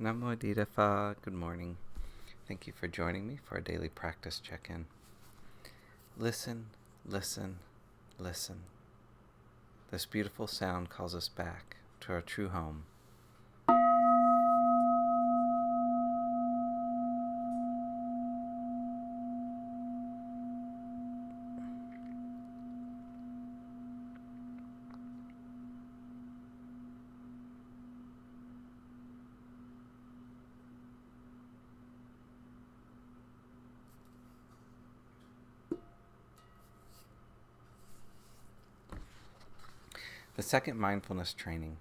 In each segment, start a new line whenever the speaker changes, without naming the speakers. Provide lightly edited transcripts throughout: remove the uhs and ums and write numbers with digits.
Nammo Phat. Good morning. Thank you for joining me for a daily practice check-in. Listen, listen, listen. This beautiful sound calls us back to our true home. The second mindfulness training.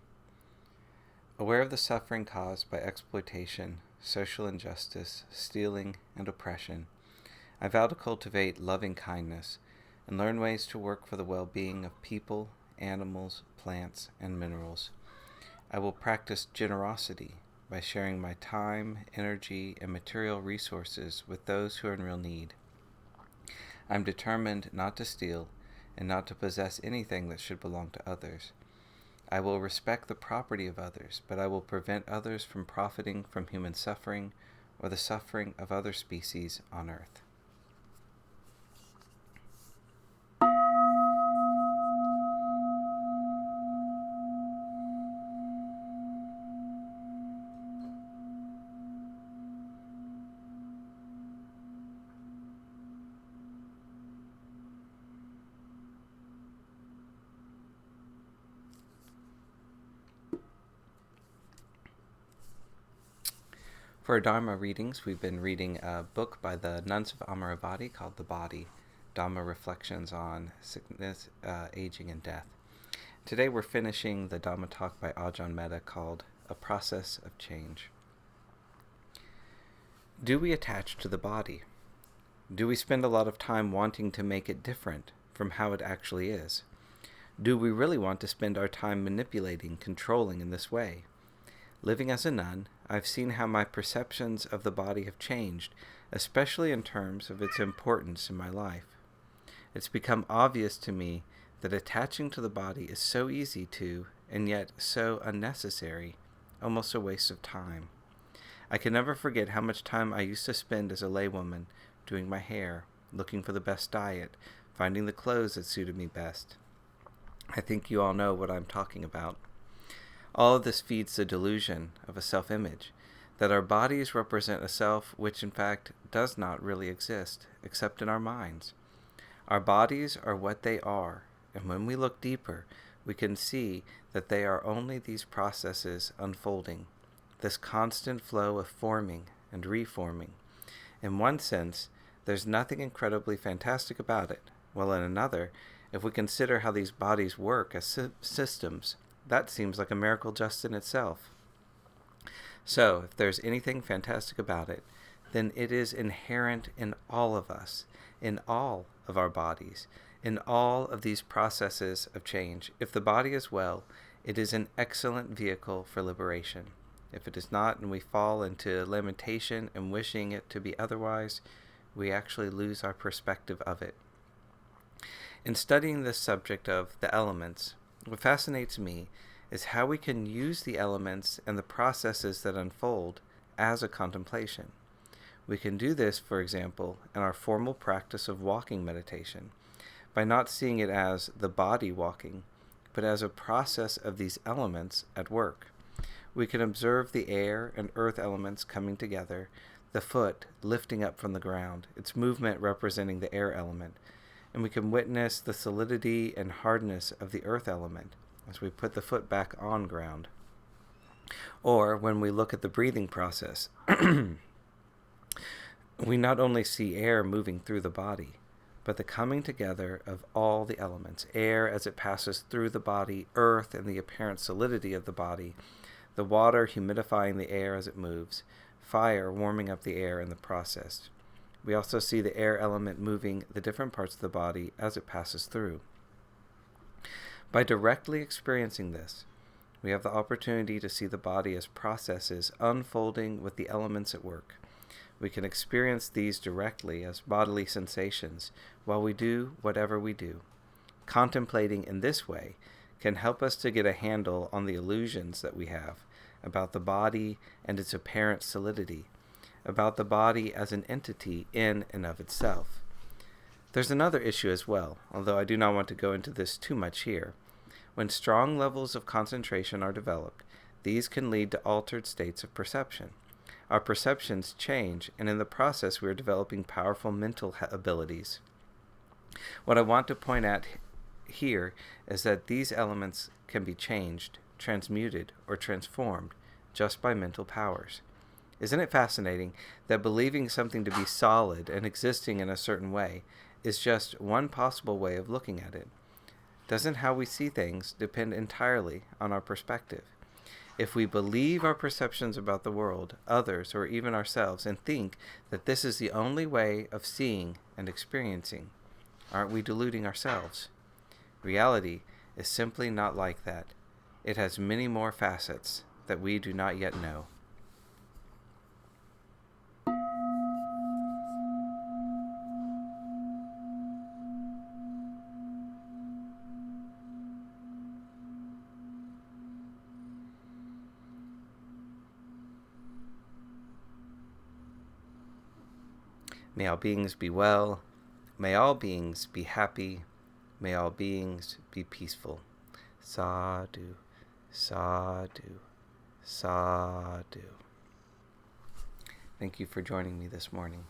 Aware of the suffering caused by exploitation, social injustice, stealing, and oppression, I vow to cultivate loving kindness and learn ways to work for the well-being of people, animals, plants, and minerals. I will practice generosity by sharing my time, energy, and material resources with those who are in real need. I am determined not to steal and not to possess anything that should belong to others. I will respect the property of others, but I will prevent others from profiting from human suffering or the suffering of other species on earth. For our Dharma readings, we've been reading a book by the nuns of Amaravati called The Body, Dhamma Reflections on Sickness, Aging, and Death. Today we're finishing the Dhamma talk by Ajahn Metta called A Process of Change. Do we attach to the body? Do we spend a lot of time wanting to make it different from how it actually is? Do we really want to spend our time manipulating, controlling in this way? Living as a nun, I've seen how my perceptions of the body have changed, especially in terms of its importance in my life. It's become obvious to me that attaching to the body is so easy to, and yet so unnecessary, almost a waste of time. I can never forget how much time I used to spend as a laywoman, doing my hair, looking for the best diet, finding the clothes that suited me best. I think you all know what I'm talking about. All of this feeds the delusion of a self-image, that our bodies represent a self which in fact does not really exist, except in our minds. Our bodies are what they are, and when we look deeper, we can see that they are only these processes unfolding, this constant flow of forming and reforming. In one sense, there's nothing incredibly fantastic about it, while in another, if we consider how these bodies work as systems, that seems like a miracle just in itself. So, if there's anything fantastic about it, then it is inherent in all of us, in all of our bodies, in all of these processes of change. If the body is well, it is an excellent vehicle for liberation. If it is not, and we fall into lamentation and wishing it to be otherwise, we actually lose our perspective of it. In studying this subject of the elements, what fascinates me is how we can use the elements and the processes that unfold as a contemplation. We can do this, for example, in our formal practice of walking meditation, by not seeing it as the body walking, but as a process of these elements at work. We can observe the air and earth elements coming together, the foot lifting up from the ground, its movement representing the air element, and we can witness the solidity and hardness of the earth element as we put the foot back on ground. Or when we look at the breathing process, we not only see air moving through the body, but the coming together of all the elements, air as it passes through the body, earth and the apparent solidity of the body, the water humidifying the air as it moves, fire warming up the air in the process. We also see the air element moving the different parts of the body as it passes through. By directly experiencing this, we have the opportunity to see the body as processes unfolding with the elements at work. We can experience these directly as bodily sensations while we do whatever we do. Contemplating in this way can help us to get a handle on the illusions that we have, about the body and its apparent solidity, about the body as an entity in and of itself. There's another issue as well, although I do not want to go into this too much here. When strong levels of concentration are developed, these can lead to altered states of perception. Our perceptions change, and in the process we are developing powerful mental abilities. What I want to point out here is that these elements can be changed, transmuted, or transformed just by mental powers. Isn't it fascinating that believing something to be solid and existing in a certain way is just one possible way of looking at it? Doesn't how we see things depend entirely on our perspective? If we believe our perceptions about the world, others, or even ourselves, and think that this is the only way of seeing and experiencing, aren't we deluding ourselves? Reality is simply not like that. It has many more facets that we do not yet know. May all beings be well. May all beings be happy. May all beings be peaceful. Sadhu, sadhu, sadhu. Thank you for joining me this morning.